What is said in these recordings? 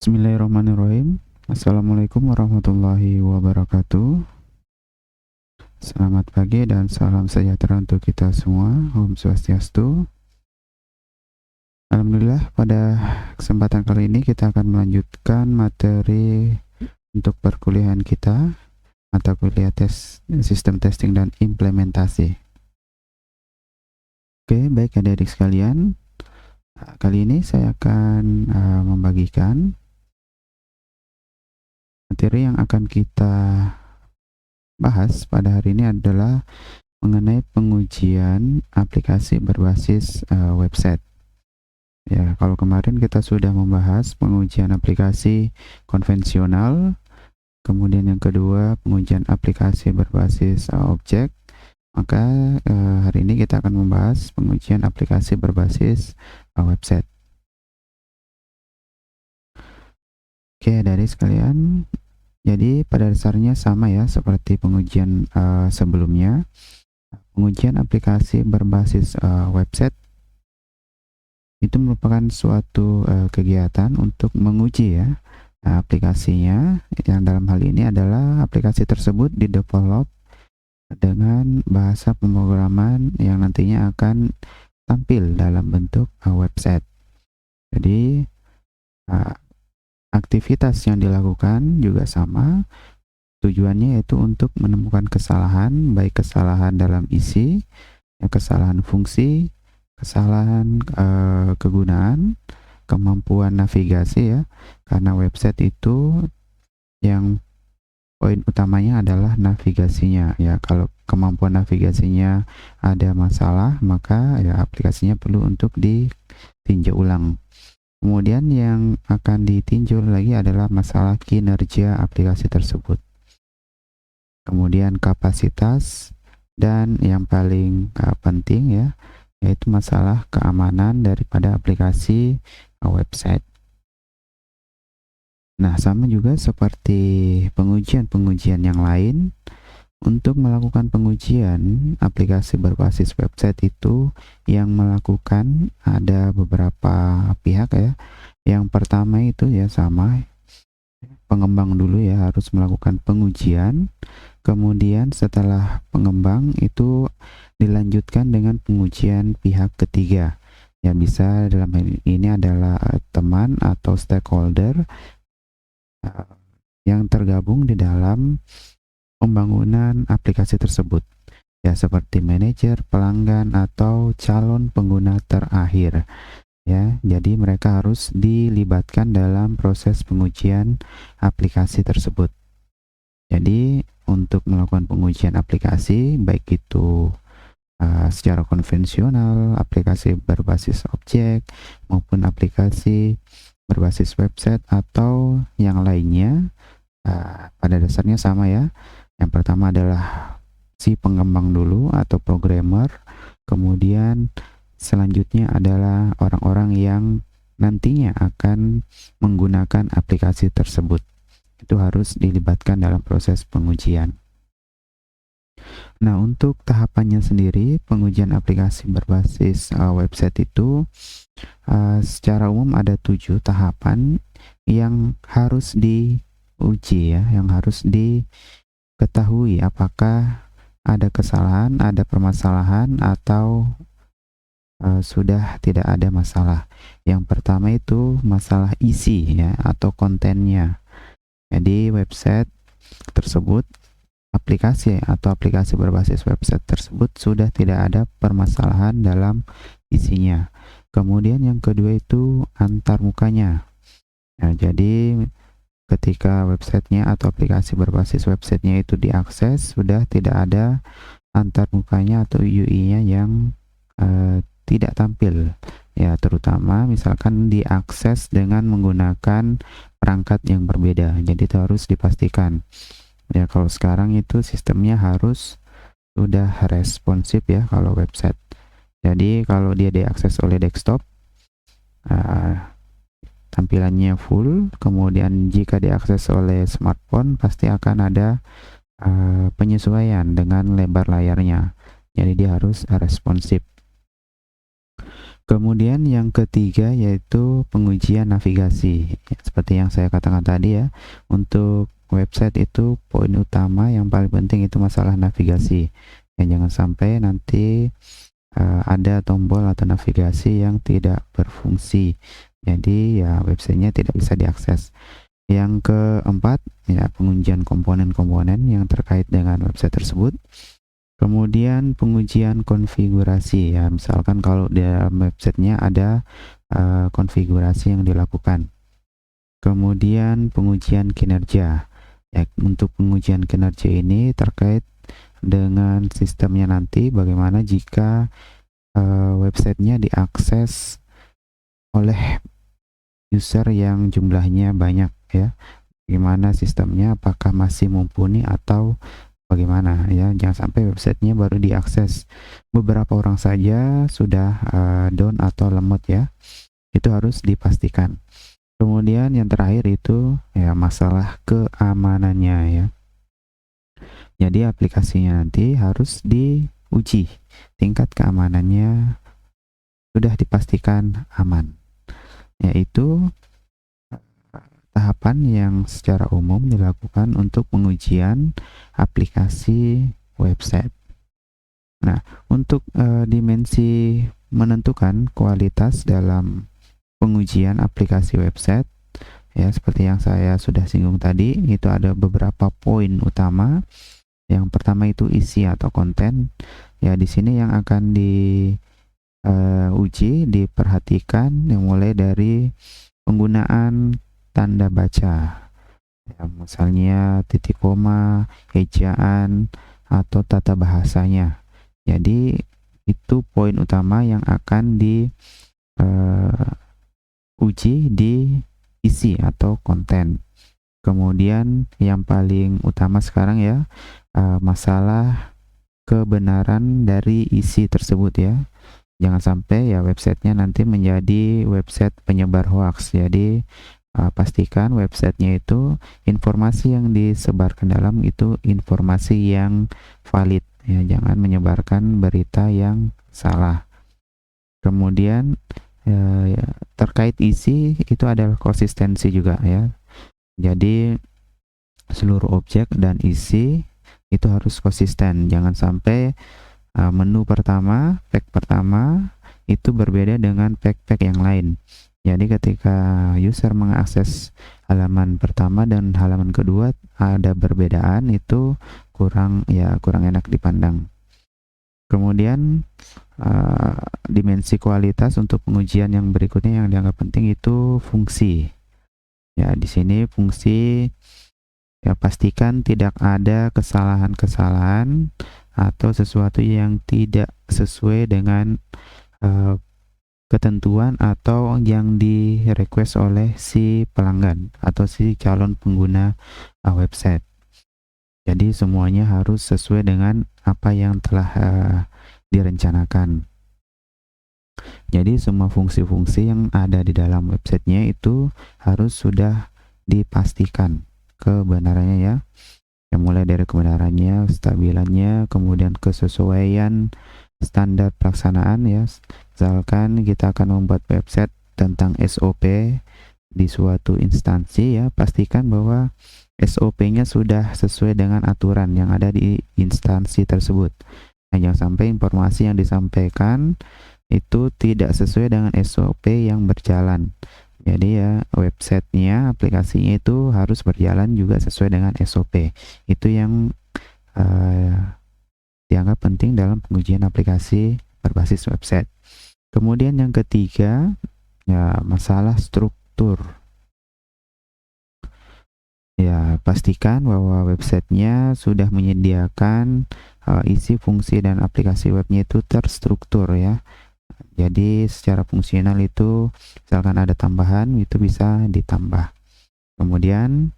Bismillahirrahmanirrahim. Assalamualaikum warahmatullahi wabarakatuh. Selamat pagi dan salam sejahtera untuk kita semua. Om Swastiastu. Alhamdulillah, pada kesempatan kali ini kita akan melanjutkan materi untuk perkuliahan kita, mata kuliah sistem testing dan implementasi. Oke, baik adik-adik sekalian. Kali ini saya akan membagikan materi yang akan kita bahas pada hari ini adalah mengenai pengujian aplikasi berbasis website. Ya, kalau kemarin kita sudah membahas pengujian aplikasi konvensional, kemudian yang kedua pengujian aplikasi berbasis objek, maka hari ini kita akan membahas pengujian aplikasi berbasis website. Oke, dari sekalian, jadi pada dasarnya sama ya seperti pengujian sebelumnya. Pengujian aplikasi berbasis website itu merupakan suatu kegiatan untuk menguji ya aplikasinya, yang dalam hal ini adalah aplikasi tersebut didevelop dengan bahasa pemrograman yang nantinya akan tampil dalam bentuk website. Jadi aktivitas yang dilakukan juga sama, tujuannya yaitu untuk menemukan kesalahan, baik kesalahan dalam isi, kesalahan fungsi, kesalahan kegunaan, kemampuan navigasi ya, karena website itu yang poin utamanya adalah navigasinya ya. Kalau kemampuan navigasinya ada masalah, maka ya aplikasinya perlu untuk ditinjau ulang. Kemudian yang akan ditinjau lagi adalah masalah kinerja aplikasi tersebut. Kemudian kapasitas, dan yang paling penting ya, yaitu masalah keamanan daripada aplikasi website. Nah, sama juga seperti pengujian-pengujian yang lain, untuk melakukan pengujian aplikasi berbasis website itu yang melakukan ada beberapa pihak ya. Yang pertama itu ya sama, pengembang dulu ya harus melakukan pengujian, kemudian setelah pengembang itu dilanjutkan dengan pengujian pihak ketiga. Yang bisa dalam hal ini adalah teman atau stakeholder yang tergabung di dalam pembangunan aplikasi tersebut ya, seperti manajer, pelanggan, atau calon pengguna terakhir ya. Jadi mereka harus dilibatkan dalam proses pengujian aplikasi tersebut. Jadi untuk melakukan pengujian aplikasi, baik itu secara konvensional, aplikasi berbasis objek, maupun aplikasi berbasis website atau yang lainnya, pada dasarnya sama ya. Yang pertama adalah si pengembang dulu atau programmer, kemudian selanjutnya adalah orang-orang yang nantinya akan menggunakan aplikasi tersebut. Itu harus dilibatkan dalam proses pengujian. Nah, untuk tahapannya sendiri, pengujian aplikasi berbasis website itu secara umum ada 7 tahapan yang harus diuji ya, yang harus diketahui apakah ada kesalahan, ada permasalahan, atau sudah tidak ada masalah. Yang pertama itu masalah isi ya, atau kontennya. Jadi website tersebut, aplikasi atau aplikasi berbasis website tersebut sudah tidak ada permasalahan dalam isinya. Kemudian yang kedua itu antarmukanya. Nah, jadi ketika websitenya atau aplikasi berbasis websitenya itu diakses, sudah tidak ada antarmukanya atau UI-nya yang tidak tampil ya, terutama misalkan diakses dengan menggunakan perangkat yang berbeda. Jadi itu harus dipastikan ya. Kalau sekarang itu sistemnya harus sudah responsif ya kalau website. Jadi kalau dia diakses oleh desktop, tampilannya full. Kemudian jika diakses oleh smartphone, pasti akan ada penyesuaian dengan lebar layarnya. Jadi dia harus responsif. Kemudian yang ketiga yaitu pengujian navigasi. Seperti yang saya katakan tadi ya, untuk website itu poin utama yang paling penting itu masalah navigasi. Ya, jangan sampai nanti ada tombol atau navigasi yang tidak berfungsi. Jadi ya websitenya tidak bisa diakses. Yang keempat ya pengujian komponen-komponen yang terkait dengan website tersebut. Kemudian pengujian konfigurasi ya, misalkan kalau di dalam websitenya ada konfigurasi yang dilakukan. Kemudian pengujian kinerja ya, untuk pengujian kinerja ini terkait dengan sistemnya nanti bagaimana jika websitenya diakses oleh user yang jumlahnya banyak ya, gimana sistemnya, apakah masih mumpuni atau bagaimana ya, jangan sampai websitenya baru diakses beberapa orang saja sudah down atau lemot ya, itu harus dipastikan. Kemudian yang terakhir itu ya masalah keamanannya ya, jadi aplikasinya nanti harus diuji tingkat keamanannya sudah dipastikan aman, yaitu tahapan yang secara umum dilakukan untuk pengujian aplikasi website. Nah, untuk dimensi menentukan kualitas dalam pengujian aplikasi website, ya seperti yang saya sudah singgung tadi, itu ada beberapa poin utama. Yang pertama itu isi atau konten. Ya, di sini yang akan diuji, diperhatikan, yang mulai dari penggunaan tanda baca. Ya, misalnya titik koma, ejaan, atau tata bahasanya. Jadi itu poin utama yang akan diuji di isi atau konten. Kemudian yang paling utama sekarang ya, masalah kebenaran dari isi tersebut ya. Jangan sampai ya websitenya nanti menjadi website penyebar hoax. Jadi pastikan websitenya itu informasi yang disebarkan dalam itu informasi yang valid ya, jangan menyebarkan berita yang salah. Kemudian terkait isi itu adalah konsistensi juga ya, jadi seluruh objek dan isi itu harus konsisten, jangan sampai menu pertama, page pertama itu berbeda dengan page-page yang lain. Jadi ketika user mengakses halaman pertama dan halaman kedua ada perbedaan, itu kurang enak dipandang. Kemudian dimensi kualitas untuk pengujian yang berikutnya yang dianggap penting itu fungsi. Ya, di sini fungsi ya pastikan tidak ada kesalahan-kesalahan atau sesuatu yang tidak sesuai dengan ketentuan atau yang di request oleh si pelanggan atau si calon pengguna website. Jadi semuanya harus sesuai dengan apa yang telah direncanakan. Jadi semua fungsi-fungsi yang ada di dalam websitenya itu harus sudah dipastikan kebenarannya ya. Yang mulai dari kebenarannya, stabilannya, kemudian kesesuaian standar pelaksanaan ya. Misalkan kita akan membuat website tentang SOP di suatu instansi ya, pastikan bahwa SOP-nya sudah sesuai dengan aturan yang ada di instansi tersebut. Nah, jangan sampai informasi yang disampaikan itu tidak sesuai dengan SOP yang berjalan. Jadi ya websitenya, aplikasinya itu harus berjalan juga sesuai dengan SOP. Itu yang dianggap penting dalam pengujian aplikasi berbasis website. Kemudian yang ketiga ya masalah struktur. Ya, pastikan bahwa websitenya sudah menyediakan isi, fungsi, dan aplikasi webnya itu terstruktur ya. Jadi secara fungsional itu misalkan ada tambahan itu bisa ditambah. Kemudian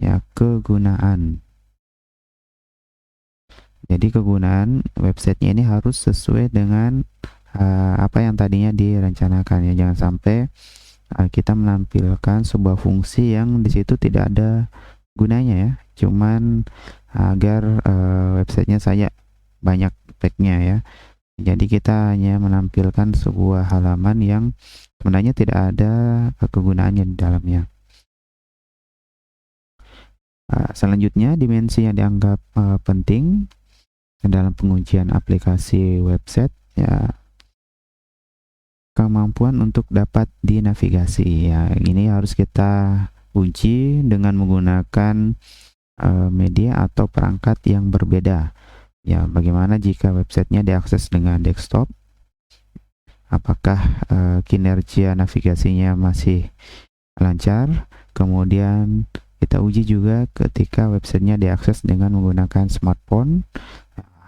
ya kegunaan. Jadi kegunaan websitenya ini harus sesuai dengan apa yang tadinya direncanakan ya. Jangan sampai kita menampilkan sebuah fungsi yang di situ tidak ada gunanya ya. Cuman agar websitenya saja banyak tag-nya ya. Jadi kita hanya menampilkan sebuah halaman yang sebenarnya tidak ada kegunaannya di dalamnya. Selanjutnya, dimensi yang dianggap penting dalam pengujian aplikasi website, ya, kemampuan untuk dapat dinavigasi. Ya, ini harus kita uji dengan menggunakan media atau perangkat yang berbeda. Ya, bagaimana jika websitenya diakses dengan desktop? Apakah kinerja navigasinya masih lancar? Kemudian kita uji juga ketika websitenya diakses dengan menggunakan smartphone,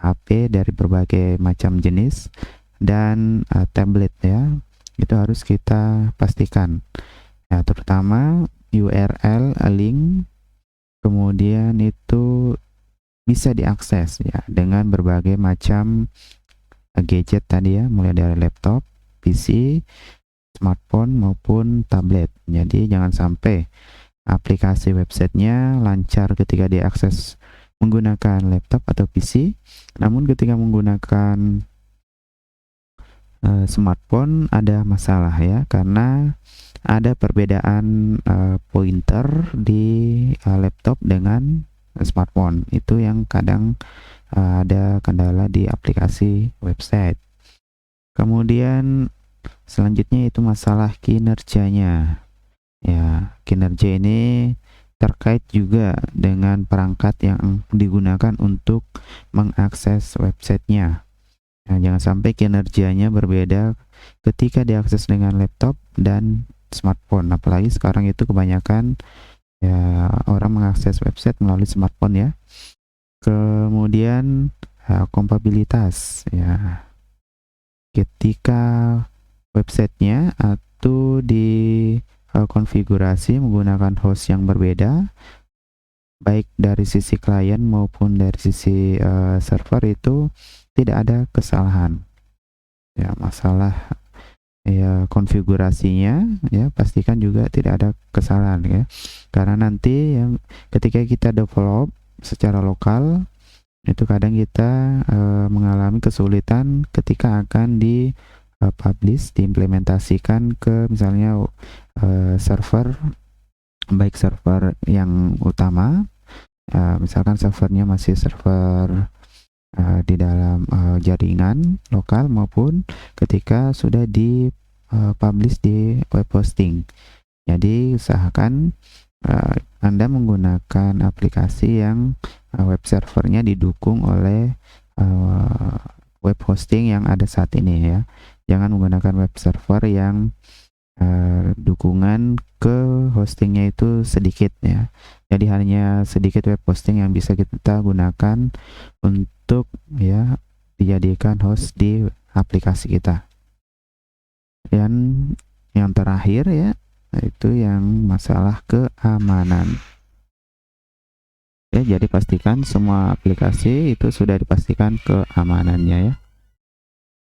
HP dari berbagai macam jenis, dan tablet, ya. Itu harus kita pastikan. Ya, terutama URL, link, kemudian itu bisa diakses, ya, dengan berbagai macam gadget tadi, ya, mulai dari laptop, PC, smartphone maupun tablet. Jadi jangan sampai aplikasi websitenya lancar ketika diakses menggunakan laptop atau PC, namun ketika menggunakan smartphone ada masalah, ya, karena ada perbedaan pointer di laptop dengan smartphone. Itu yang kadang ada kendala di aplikasi website. Kemudian selanjutnya itu masalah kinerjanya. Ya, kinerja ini terkait juga dengan perangkat yang digunakan untuk mengakses websitenya. Nah, jangan sampai kinerjanya berbeda ketika diakses dengan laptop dan smartphone. Apalagi sekarang itu kebanyakan, ya, orang mengakses website melalui smartphone, ya. Kemudian kompatibilitas, ya. Ketika websitenya atau konfigurasi menggunakan host yang berbeda, baik dari sisi klien maupun dari sisi server, itu tidak ada kesalahan. Ya, masalah, ya, konfigurasinya, ya, pastikan juga tidak ada kesalahan, ya. Karena nanti yang ketika kita develop secara lokal, itu kadang kita mengalami kesulitan ketika akan publish, diimplementasikan ke misalnya server, baik server yang utama, misalkan servernya masih server di dalam jaringan lokal, maupun ketika sudah publish di web hosting. Jadi usahakan Anda menggunakan aplikasi yang web servernya didukung oleh web hosting yang ada saat ini, ya. Jangan menggunakan web server yang dukungan ke hostingnya itu sedikit, ya. Jadi hanya sedikit web hosting yang bisa kita gunakan untuk, ya, dijadikan host di aplikasi kita. Dan yang terakhir, ya, itu yang masalah keamanan. Ya, jadi pastikan semua aplikasi itu sudah dipastikan keamanannya, ya.